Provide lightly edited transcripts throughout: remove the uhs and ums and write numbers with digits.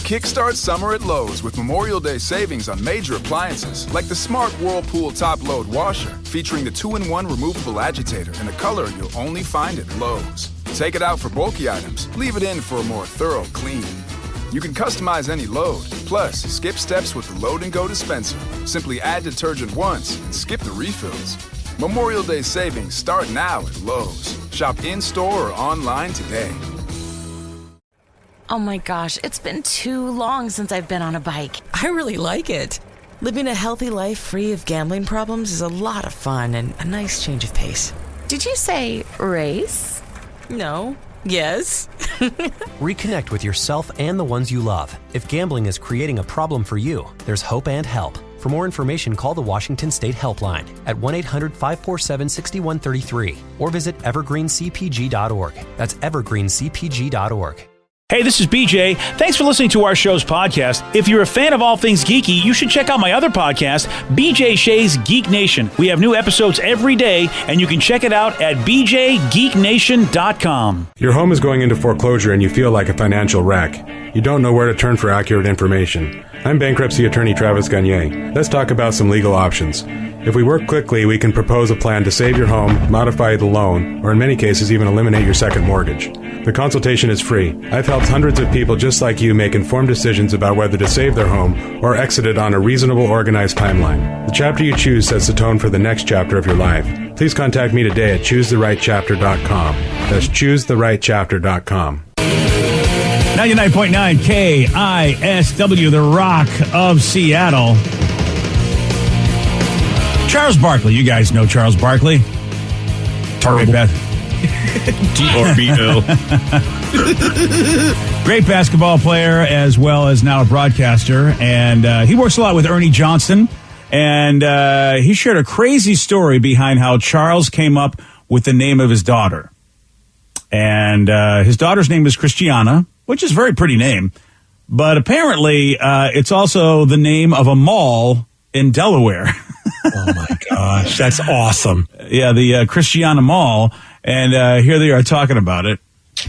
Kickstart summer at Lowe's with Memorial Day savings on major appliances like the Smart Whirlpool Top Load Washer, featuring the 2-in-1 removable agitator in a color you'll only find at Lowe's. Take it out for bulky items, leave it in for a more thorough clean. You can customize any load, plus skip steps with the Load and Go dispenser. Simply add detergent once and skip the refills. Memorial Day savings start now at Lowe's. Shop in-store or online today. Oh my gosh, it's been too long since I've been on a bike. I really like it. Living a healthy life free of gambling problems is a lot of fun and a nice change of pace. Did you say race? No. Yes. Reconnect with yourself and the ones you love. If gambling is creating a problem for you, there's hope and help. For more information, call the Washington State Helpline at 1-800-547-6133 or visit evergreencpg.org. That's evergreencpg.org. Hey, this is BJ. Thanks for listening to our show's podcast. If you're a fan of all things geeky, you should check out my other podcast, BJ Shea's Geek Nation. We have new episodes every day, and you can check it out at bjgeeknation.com. Your home is going into foreclosure and you feel like a financial wreck. You don't know where to turn for accurate information. I'm bankruptcy attorney Travis Gagne. Let's talk about some legal options. If we work quickly, we can propose a plan to save your home, modify the loan, or in many cases even eliminate your second mortgage. The consultation is free. I've helped hundreds of people just like you make informed decisions about whether to save their home or exit it on a reasonable, organized timeline. The chapter you choose sets the tone for the next chapter of your life. Please contact me today at choosetherightchapter.com. That's choosetherightchapter.com. 99.9 KISW, the Rock of Seattle. Charles Barkley. You guys know Charles Barkley. Great G-R-B-O. Great basketball player as well as now a broadcaster. And he works a lot with Ernie Johnson. And he shared a crazy story behind how Charles came up with the name of his daughter. And his daughter's name is Christiana, which is a very pretty name. But apparently it's also the name of a mall in Delaware. Oh, my gosh. That's awesome. Yeah, the Christiana Mall. And here they are talking about it.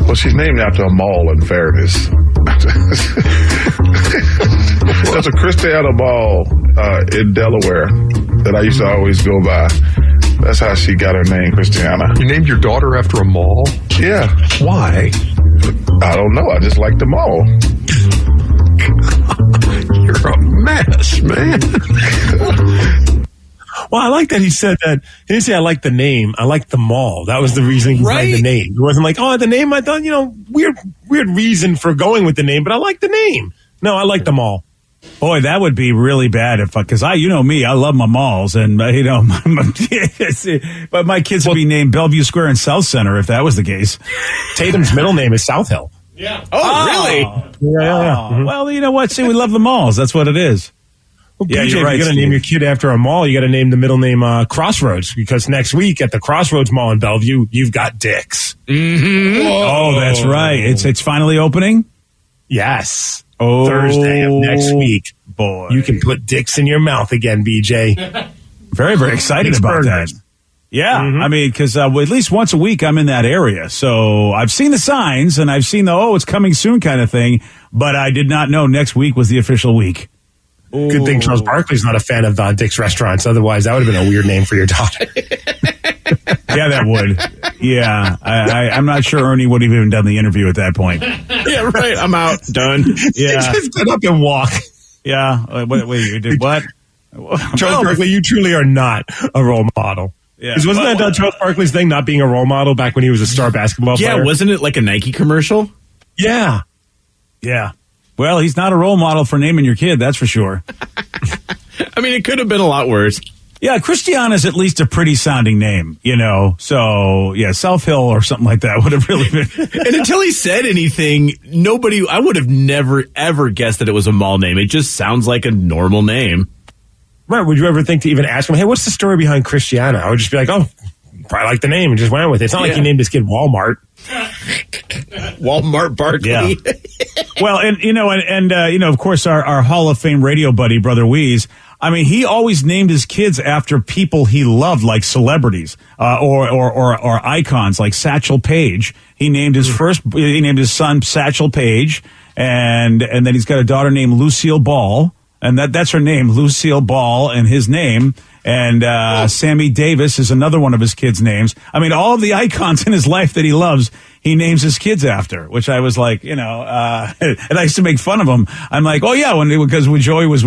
Well, she's named after a mall in Fairness. There's a Christiana Mall in Delaware that I used to always go by. That's how she got her name, Christiana. You named your daughter after a mall? Yeah. Why? I don't know. I just like the mall. You're a mess, man. Well, I like that he said that. He didn't say I like the name. I like the mall. That was the reason behind the name. It wasn't like, oh, the name. I thought, weird reason for going with the name, but I like the name. No, I like the mall. Boy, that would be really bad because me, I love my malls, and but my kids would be named Bellevue Square and South Center if that was the case. Tatum's middle name is South Hill. Yeah. Oh, really? Yeah. Mm-hmm. Well, you know what? See, we love the malls. That's what it is. Well, BJ, you're right, if you're going to name your kid after a mall, you got to name the middle name Crossroads, because next week at the Crossroads Mall in Bellevue, you've got Dick's. Mm-hmm. Oh, that's right. It's finally opening? Yes. Thursday of next week. Boy. You can put Dick's in your mouth again, BJ. Very, very excited about that. Yeah. Mm-hmm. I mean, because at least once a week I'm in that area. So I've seen the signs and I've seen it's coming soon kind of thing, but I did not know next week was the official week. Ooh. Good thing Charles Barkley's not a fan of Dick's restaurants. Otherwise, that would have been a weird name for your daughter. Yeah, that would. Yeah. I'm not sure Ernie would have even done the interview at that point. Yeah, right. I'm out. Done. Yeah. Just get up and walk. Yeah. Wait, you did what? Charles Barkley, you truly are not a role model. Yeah. Because wasn't that Charles Barkley's thing, not being a role model back when he was a star basketball player? Yeah, wasn't it like a Nike commercial? Yeah. Yeah. Well, he's not a role model for naming your kid, that's for sure. I mean, it could have been a lot worse. Yeah, Christiana's at least a pretty sounding name, So, yeah, South Hill or something like that would have really been. And until he said anything, I would have never, ever guessed that it was a mall name. It just sounds like a normal name. Right. Would you ever think to even ask him, hey, what's the story behind Christiana? I would just be like, oh, probably like the name and just went with it. It's not like he named his kid Walmart. Walmart Barkley. Yeah. Well, and of course, our Hall of Fame radio buddy, Brother Weeze, I mean, he always named his kids after people he loved, like celebrities or icons, like Satchel Paige. He named his son Satchel Paige, and then he's got a daughter named Lucille Ball, and that's her name, Lucille Ball, and his name. And Sammy Davis is another one of his kids' names. I mean, all of the icons in his life that he loves, he names his kids after, which I was like, and I used to make fun of him. I'm like, oh yeah, because when Joey was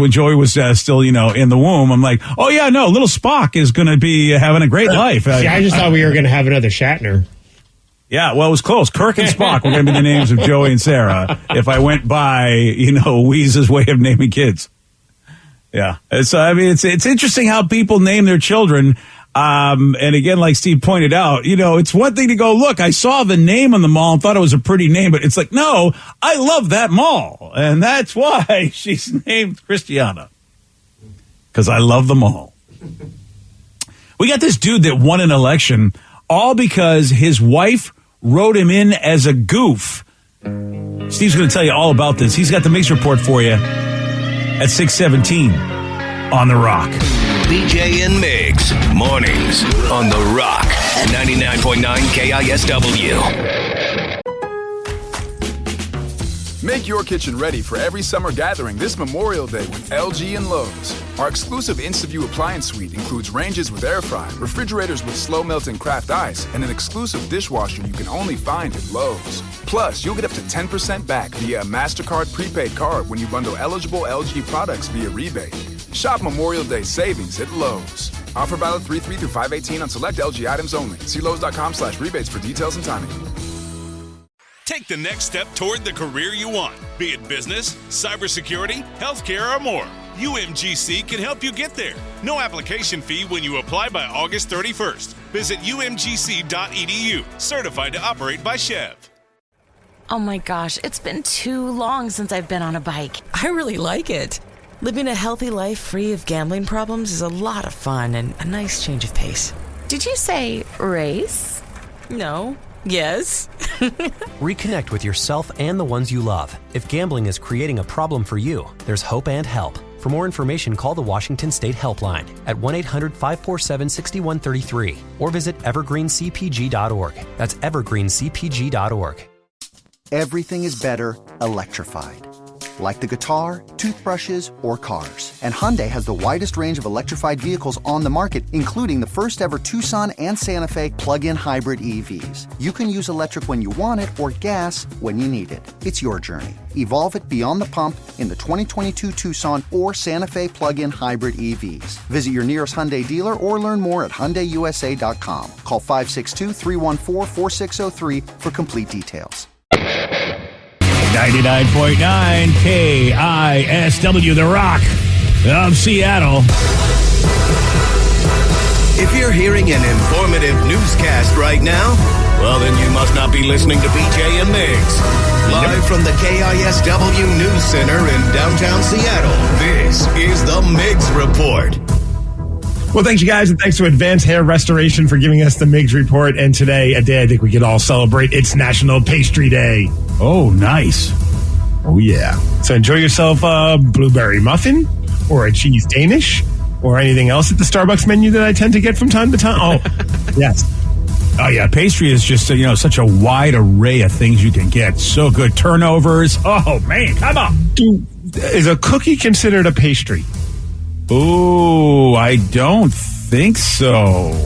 still, in the womb, I'm like, oh yeah, no, little Spock is going to be having a great life. See, I just thought we were going to have another Shatner. Yeah, well, it was close. Kirk and Spock were going to be the names of Joey and Sarah if I went by, Weeze's way of naming kids. Yeah. So, I mean, it's interesting how people name their children. And again, like Steve pointed out, it's one thing to go, look, I saw the name on the mall and thought it was a pretty name, but it's like, no, I love that mall. And that's why she's named Christiana. Because I love the mall. We got this dude that won an election all because his wife wrote him in as a goof. Steve's going to tell you all about this. He's got the Mix Report for you at 6:17 on The Rock. BJ and Migs, mornings on The Rock, 99.9 KISW. Make your kitchen ready for every summer gathering this Memorial Day with LG and Lowe's. Our exclusive InstaView appliance suite includes ranges with air fry, refrigerators with slow melting craft ice, and an exclusive dishwasher you can only find at Lowe's. Plus, you'll get up to 10% back via a MasterCard prepaid card when you bundle eligible LG products via rebate. Shop Memorial Day savings at Lowe's. Offer valid 3/3 through 5/18 on select LG items only. See Lowe's.com/rebates for details and timing. Take the next step toward the career you want, be it business, cybersecurity, healthcare, or more. UMGC can help you get there. No application fee when you apply by August 31st. Visit umgc.edu, certified to operate by Chev. Oh my gosh, it's been too long since I've been on a bike. I really like it. Living a healthy life free of gambling problems is a lot of fun and a nice change of pace. Did you say race? No. Yes. Reconnect with yourself and the ones you love. If gambling is creating a problem for you, there's hope and help. For more information, call the Washington State Helpline at 1-800-547-6133 or visit evergreencpg.org. That's evergreencpg.org. Everything is better electrified. Like the guitar, toothbrushes, or cars. And Hyundai has the widest range of electrified vehicles on the market, including the first ever Tucson and Santa Fe plug-in hybrid EVs. You can use electric when you want it or gas when you need it. It's your journey. Evolve it beyond the pump in the 2022 Tucson or Santa Fe plug-in hybrid EVs. Visit your nearest Hyundai dealer or learn more at HyundaiUSA.com. Call 562-314-4603 for complete details. 99.9 KISW, The Rock of Seattle. If you're hearing an informative newscast right now, well, then you must not be listening to BJ and Migs. Live from the KISW News Center in downtown Seattle, this is the Migs Report. Well, thanks, you guys, and thanks to Advanced Hair Restoration for giving us the Migs Report. And today, a day I think we could all celebrate. It's National Pastry Day. Oh, nice. Oh, yeah. So enjoy yourself a blueberry muffin or a cheese Danish or anything else at the Starbucks menu that I tend to get from time to time. Oh, yes. Oh, yeah. Pastry is just, such a wide array of things you can get. So good. Turnovers. Oh, man. Come on. Is a cookie considered a pastry? Ooh, I don't think so.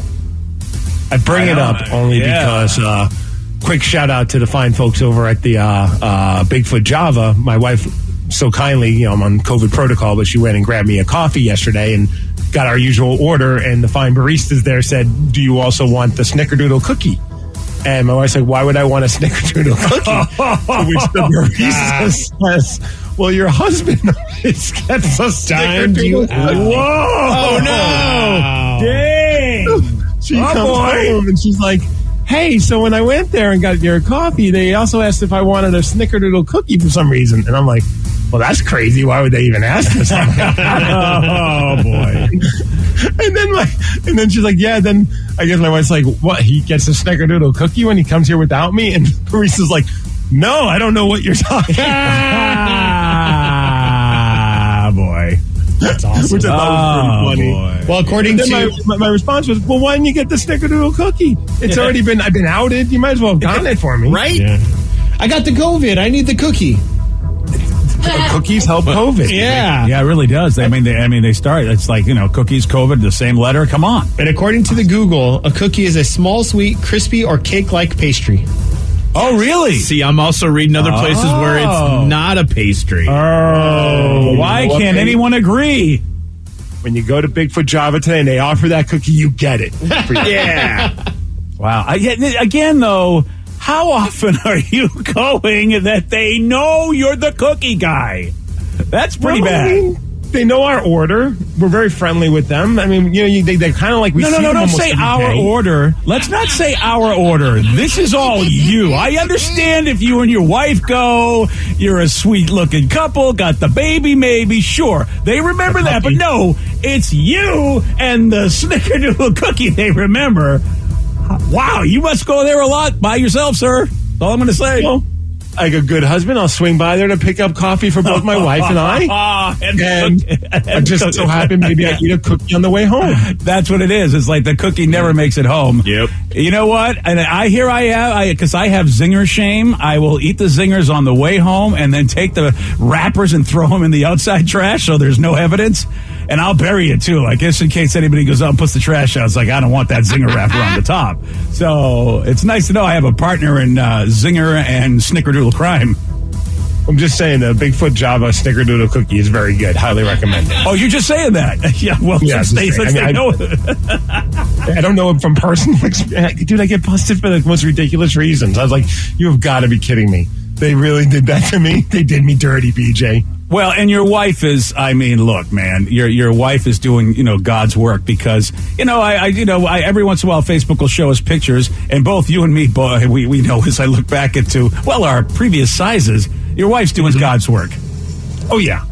I bring it up only because quick shout out to the fine folks over at the Bigfoot Java. My wife so kindly, I'm on COVID protocol, but she went and grabbed me a coffee yesterday and got our usual order. And the fine baristas there said, "Do you also want the Snickerdoodle cookie?" And my wife said, "Why would I want a Snickerdoodle cookie?" To which the barista says, "Well, your husband always gets a Snickerdoodle cookie." Whoa! Oh, no! Dang! She comes home and she's like, "Hey, so when I went there and got your coffee, they also asked if I wanted a Snickerdoodle cookie for some reason." And I'm like, "Well, that's crazy. Why would they even ask us?" Oh, boy. And then she's like, "Yeah, then I guess my wife's like, what, he gets a Snickerdoodle cookie when he comes here without me?" And Barista's like, "No, I don't know what you're talking about." Ah, boy. That's awesome. Which I thought was pretty funny. Boy. Well, according to my response was, well, why didn't you get the snickerdoodle cookie? It's already been, I've been outed. You might as well have gotten it for me. Right? Yeah. I got the COVID. I need the cookie. Cookies help COVID. Yeah. Yeah, it really does. They start, it's like, cookies, COVID, the same letter. Come on. And according to the Google, a cookie is a small, sweet, crispy, or cake-like pastry. Oh, really? See, I'm also reading other places where it's not a pastry. Oh, why can't anyone agree? When you go to Bigfoot Java today and they offer that cookie, you get it. Yeah. Wow. Again, though, how often are you going that they know you're the cookie guy? That's pretty bad. I mean, they know our order. We're very friendly with them. I mean, they're kind of like we see them don't almost say every our day. order. Let's not say our order. This is all you. I understand if you and your wife go, you're a sweet-looking couple, got the baby maybe, sure. They remember that, but no, it's you and the snickerdoodle cookie they remember. Wow, you must go there a lot by yourself, sir. That's all I'm going to say. Well, like a good husband, I'll swing by there to pick up coffee for both my wife and I. and I just so happen maybe I eat a cookie on the way home. That's what it is. It's like the cookie never makes it home. Yep. You know what? And because I have zinger shame, I will eat the zingers on the way home and then take the wrappers and throw them in the outside trash so there's no evidence. And I'll bury it too, like just in case anybody goes out and puts the trash out. It's like, I don't want that zinger wrapper on the top. So it's nice to know I have a partner in zinger and snickerdoodle crime. I'm just saying the Bigfoot Java snickerdoodle cookie is very good. Highly recommend it. Oh, you're just saying that? Yeah, well, yeah, since they know I don't know it from personal experience. Dude, I get busted for the most ridiculous reasons. I was like, you have got to be kidding me. They really did that to me? They did me dirty, BJ. Well, and your wife is, look, man, your wife is doing, God's work because, I every once in a while Facebook will show us pictures and both you and me, boy, we know as I look back into, our previous sizes, your wife's doing God's work. Oh, yeah.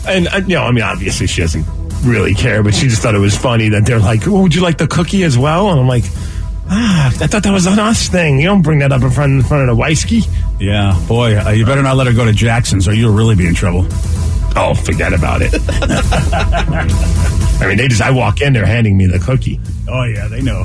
And, obviously she doesn't really care, but she just thought it was funny that they're like, would you like the cookie as well? And I'm like, I thought that was an us thing. You don't bring that up in front of the Weisky. Yeah, boy, you better not let her go to Jackson's or you'll really be in trouble. Oh, forget about it. I walk in, they're handing me the cookie. Oh, yeah, they know.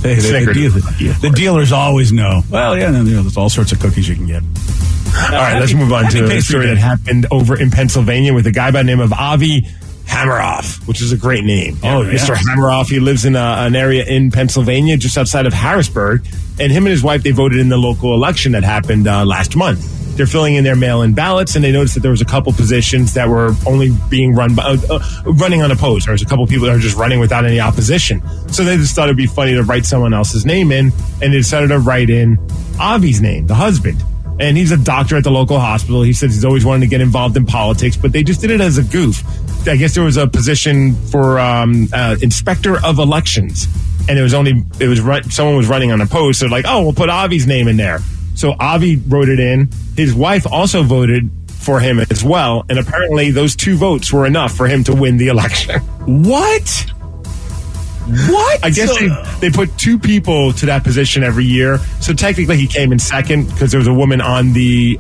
The dealers always know. Well, yeah, there's all sorts of cookies you can get. All right, let's move on to a story that happened over in Pennsylvania with a guy by the name of Avi Hammeroff, which is a great name. Oh, yeah. Mr. Hammeroff, he lives in an area in Pennsylvania just outside of Harrisburg, and him and his wife, they voted in the local election that happened last month. They're filling in their mail-in ballots, and they noticed that there was a couple positions that were only being run by, running unopposed. There was a couple people that were just running without any opposition. So they just thought it'd be funny to write someone else's name in, and they decided to write in Avi's name, the husband. And he's a doctor at the local hospital. He says he's always wanted to get involved in politics, but they just did it as a goof. I guess there was a position for inspector of elections, and someone was running unopposed. So like, oh, we'll put Avi's name in there. So Avi wrote it in. His wife also voted for him as well, and apparently those two votes were enough for him to win the election. What? I guess they put two people to that position every year. So technically he came in second because there was a woman on the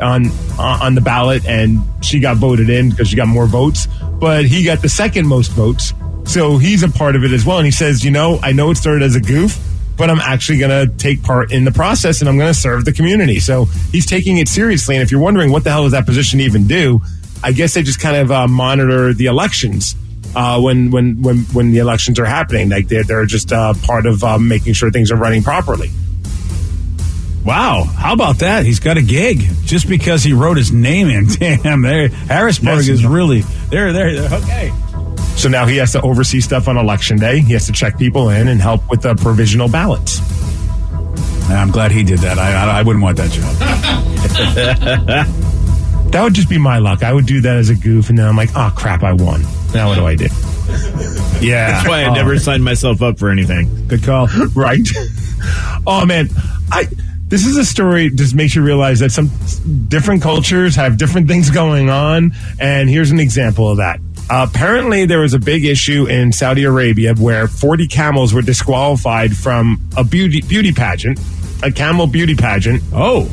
ballot and she got voted in because she got more votes. But he got the second most votes. So he's a part of it as well. And he says, I know it started as a goof, but I'm actually going to take part in the process and I'm going to serve the community. So he's taking it seriously. And if you're wondering what the hell does that position even do, I guess they just kind of monitor the elections. When the elections are happening, like they're just part of making sure things are running properly. Wow, how about that? He's got a gig just because he wrote his name in. Damn, Harrisburg is really they're okay. So now he has to oversee stuff on election day. He has to check people in and help with the provisional ballots. I'm glad he did that. I wouldn't want that job. That would just be my luck. I would do that as a goof, and then I'm like, oh crap, I won. Now what do I do? Yeah. That's why I never signed myself up for anything. Good call. Right? Oh, man. This is a story that just makes you realize that some different cultures have different things going on, and here's an example of that. Apparently, there was a big issue in Saudi Arabia where 40 camels were disqualified from a beauty pageant, a camel beauty pageant. Oh.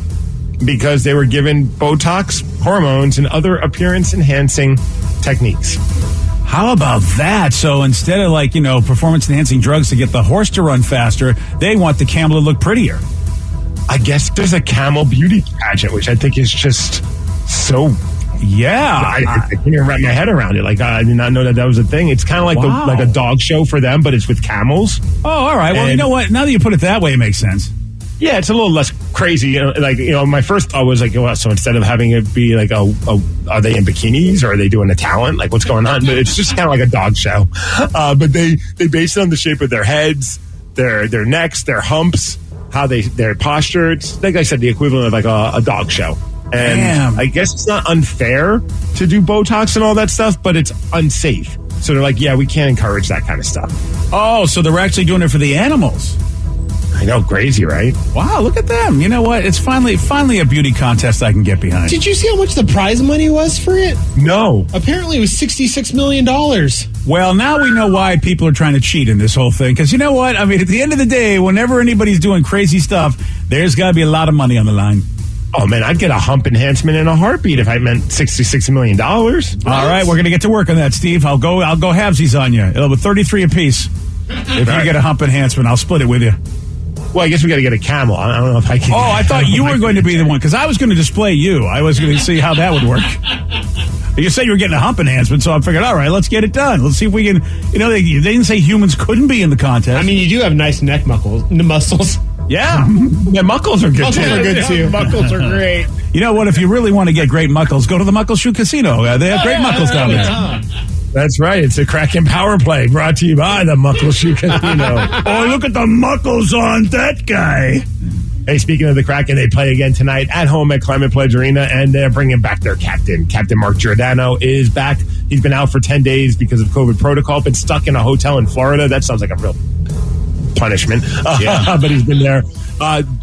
Because they were given Botox, hormones, and other appearance-enhancing techniques. How about that? So instead of performance-enhancing drugs to get the horse to run faster, they want the camel to look prettier. I guess there's a camel beauty pageant, which I think is just so... Yeah. I can't even wrap my head around it. I did not know that was a thing. It's kind of like like a dog show for them, but it's with camels. Oh, all right. Well, you know what? Now that you put it that way, it makes sense. Yeah, it's a little less crazy. My first thought was so instead of having it be are they in bikinis or are they doing a talent? Like, what's going on? But it's just kind of like a dog show. But they base it on the shape of their heads, their necks, their humps, how their posture. It's, like I said, the equivalent of a dog show. And damn. I guess it's not unfair to do Botox and all that stuff, but it's unsafe. So they're like, yeah, we can't encourage that kind of stuff. Oh, so they're actually doing it for the animals. I know, crazy, right? Wow, look at them. You know what? It's finally a beauty contest I can get behind. Did you see how much the prize money was for it? No. Apparently it was $66 million. Well, now we know why people are trying to cheat in this whole thing. Because you know what? I mean, at the end of the day, whenever anybody's doing crazy stuff, there's got to be a lot of money on the line. Oh, man, I'd get a hump enhancement in a heartbeat if I meant $66 million. All right, we're going to get to work on that, Steve. I'll go halvesies on you. It'll be 33 apiece. If you get a hump enhancement, I'll split it with you. Well, I guess we got to get a camel. I don't know if I can. Oh, I thought you were going to be the one, because I was going to display you. I was going to see how that would work. You said you were getting a hump enhancement, so I figured, all right, let's get it done. Let's see if we can, they didn't say humans couldn't be in the contest. I mean, you do have nice neck muscles. Yeah. Yeah, muckles are good, too. Muckles are great. You know what? If you really want to get great muckles, go to the Muckleshoe Casino. They have great muckles down there. That's right. It's a Kraken Power Play brought to you by the Muckleshoe Casino. Oh, look at the muckles on that guy. Hey, speaking of the Kraken, they play again tonight at home at Climate Pledge Arena, and they're bringing back their captain. Captain Mark Giordano is back. He's been out for 10 days because of COVID protocol, been stuck in a hotel in Florida. That sounds like a real punishment. But he's been there.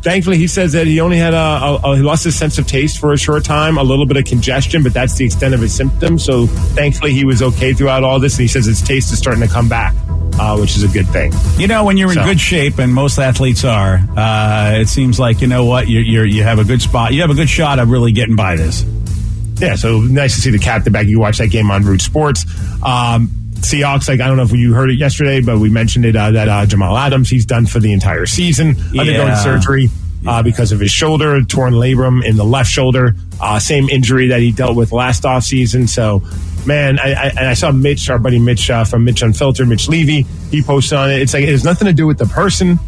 Thankfully, he says that he only had he lost his sense of taste for a short time, a little bit of congestion, but that's the extent of his symptoms. So thankfully, he was okay throughout all this, and he says his taste is starting to come back, which is a good thing. When you're in good shape, and most athletes are, it seems like you have a good spot. You have a good shot of really getting by this. Yeah, so nice to see the captain back. You watch that game on Root Sports. Seahawks, I don't know if you heard it yesterday, but we mentioned it that Jamal Adams, he's done for the entire season, undergoing surgery because of his shoulder, torn labrum in the left shoulder, same injury that he dealt with last offseason. So, man, I saw Mitch, our buddy Mitch from Mitch Unfiltered, Mitch Levy, he posted on it. It's like it has nothing to do with the person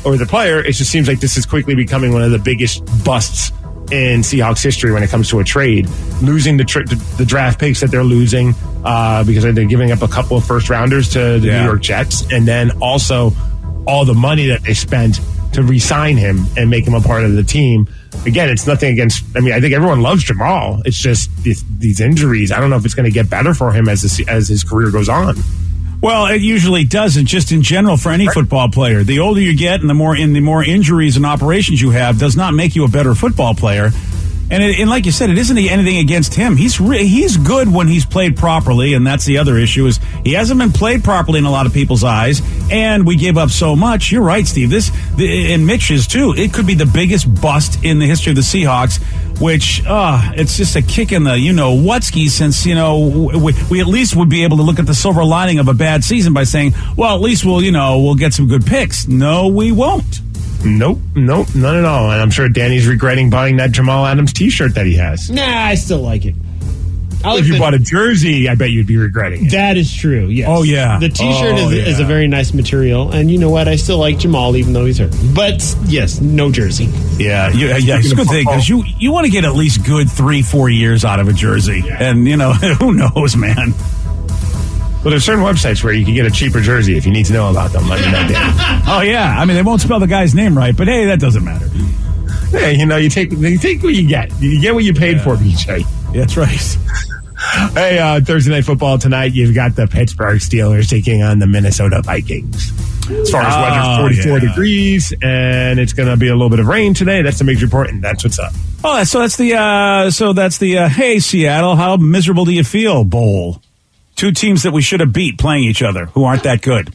or the player. It just seems like this is quickly becoming one of the biggest busts in Seahawks history when it comes to a trade, losing the draft picks that they're losing because they're giving up a couple of first rounders to the New York Jets, and then also all the money that they spent to re-sign him and make him a part of the team. Again, it's nothing against. I mean, I think everyone loves Jamal. It's just these injuries. I don't know if it's going to get better for him as his career goes on. Well, it usually doesn't, just in general for any football player. The older you get and the more injuries and operations you have does not make you a better football player. And like you said, it isn't anything against him. He's good when he's played properly, and that's the other issue is he hasn't been played properly in a lot of people's eyes, and we give up so much. You're right, Steve. And Mitch is too. It could be the biggest bust in the history of the Seahawks, which it's just a kick in the whatski since we at least would be able to look at the silver lining of a bad season by saying, well, at least we'll get some good picks. No, we won't. Nope, none at all. And I'm sure Danny's regretting buying that Jamal Adams T-shirt that he has. Nah, I still like it. If you bought a jersey, I bet you'd be regretting it. That is true, yes. Oh, yeah. The T-shirt is a very nice material. And you know what? I still like Jamal, even though he's hurt. But, yes, no jersey. Yeah, it's a good thing, because you want to get at least good 3-4 years out of a jersey. Yeah. And, who knows, man. Well, there's certain websites where you can get a cheaper jersey if you need to know about them. Let me know, Dan. Oh, yeah. I mean, they won't spell the guy's name right, but hey, that doesn't matter. Hey, you take what you get. You get what you paid for, BJ. That's right. Hey, Thursday Night Football tonight, you've got the Pittsburgh Steelers taking on the Minnesota Vikings. As far as weather, 44 degrees, and it's going to be a little bit of rain today. That's the Migs report, and that's what's up. Oh, so that's the hey, Seattle, how miserable do you feel bowl? Two teams that we should have beat playing each other who aren't that good.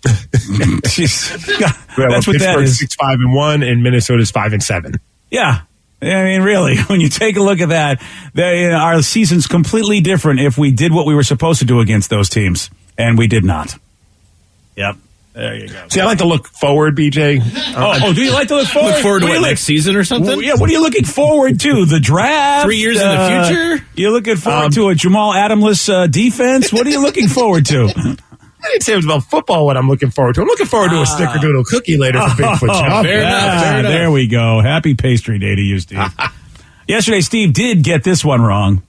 That's what that is. 6-5-1, and Minnesota's 5-7. Yeah. I mean, really, when you take a look at that, our season's completely different if we did what we were supposed to do against those teams, and we did not. Yep. There you go. See, I like to look forward, BJ. Do you like to look forward? Look forward to what, next season or something? Well, yeah, what are you looking forward to? The draft? 3 years in the future? You're looking forward to a Jamal Adamless defense? What are you looking forward to? I didn't say it was about football what I'm looking forward to. I'm looking forward to a snickerdoodle cookie later for Bigfoot Joe. Fair enough. There we go. Happy pastry day to you, Steve. Yesterday, Steve did get this one wrong.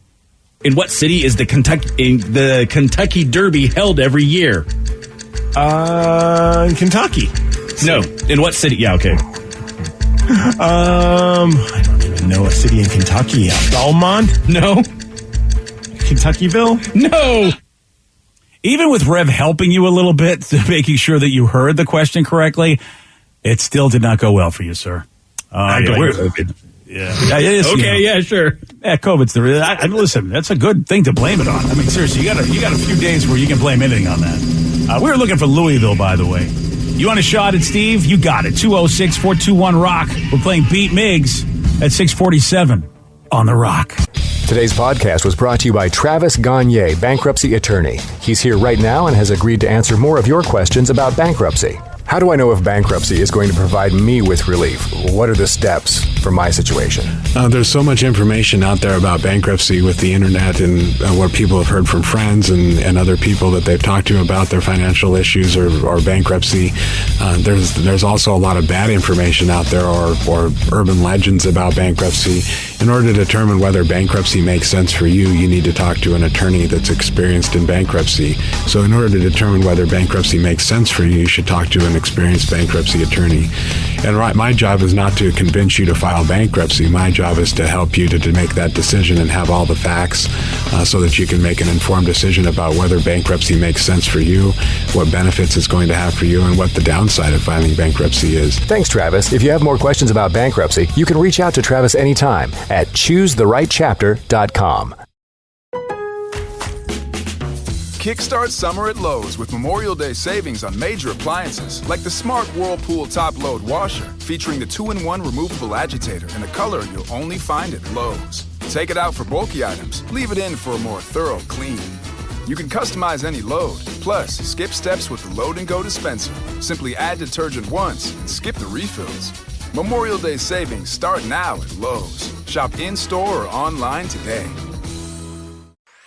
In what city is the Kentucky Derby held every year? In Kentucky. No. In what city? Yeah, okay. I don't even know a city in Kentucky. Belmont? No. Kentuckyville? No. Even with Rev helping you a little bit, making sure that you heard the question correctly, it still did not go well for you, sir. COVID. Yeah, it is. Okay, yeah, sure. Yeah, COVID's listen, that's a good thing to blame it on. I mean, seriously, you got a few days where you can blame anything on that. We were looking for Louisville, by the way. You want a shot at Steve? You got it. 206-421-ROCK. We're playing Beat Miggs at 647 on The Rock. Today's podcast was brought to you by Travis Gagne, bankruptcy attorney. He's here right now and has agreed to answer more of your questions about bankruptcy. How do I know if bankruptcy is going to provide me with relief? What are the steps for my situation? There's so much information out there about bankruptcy with the internet and what people have heard from friends and other people that they've talked to about their financial issues or bankruptcy. There's also a lot of bad information out there or urban legends about bankruptcy. In order to determine whether bankruptcy makes sense for you, you need to talk to an attorney that's experienced in bankruptcy. So in order to determine whether bankruptcy makes sense for you, you should talk to an experienced bankruptcy attorney. And my job is not to convince you to file bankruptcy. My job is to help you to make that decision and have all the facts so that you can make an informed decision about whether bankruptcy makes sense for you, what benefits it's going to have for you, and what the downside of filing bankruptcy is. Thanks, Travis. If you have more questions about bankruptcy, you can reach out to Travis anytime at choosetherightchapter.com. Kickstart summer at Lowe's with Memorial Day savings on major appliances like the Smart Whirlpool Top Load Washer, featuring the 2-in-1 removable agitator in a color you'll only find at Lowe's. Take it out for bulky items, leave it in for a more thorough clean. You can customize any load, plus skip steps with the Load and Go dispenser. Simply add detergent once and skip the refills. Memorial Day savings start now at Lowe's. Shop in-store or online today.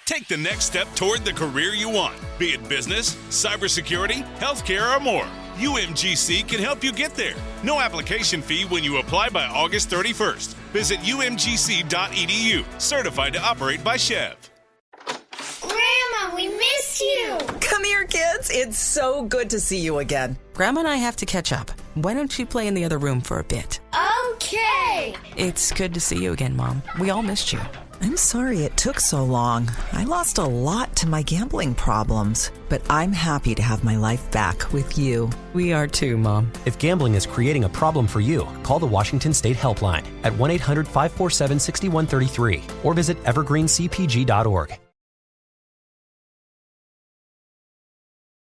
Take the next step toward the career you want, be it business, cybersecurity, healthcare, or more. UMGC can help you get there. No application fee when you apply by August 31st. Visit umgc.edu, certified to operate by Chev. Grandma, we missed you. Come here, kids. It's so good to see you again. Grandma and I have to catch up. Why don't you play in the other room for a bit? Okay. It's good to see you again, Mom. We all missed you. I'm sorry it took so long. I lost a lot to my gambling problems, but I'm happy to have my life back with you. We are too, Mom. If gambling is creating a problem for you, call the Washington State Helpline at 1-800-547-6133 or visit evergreencpg.org.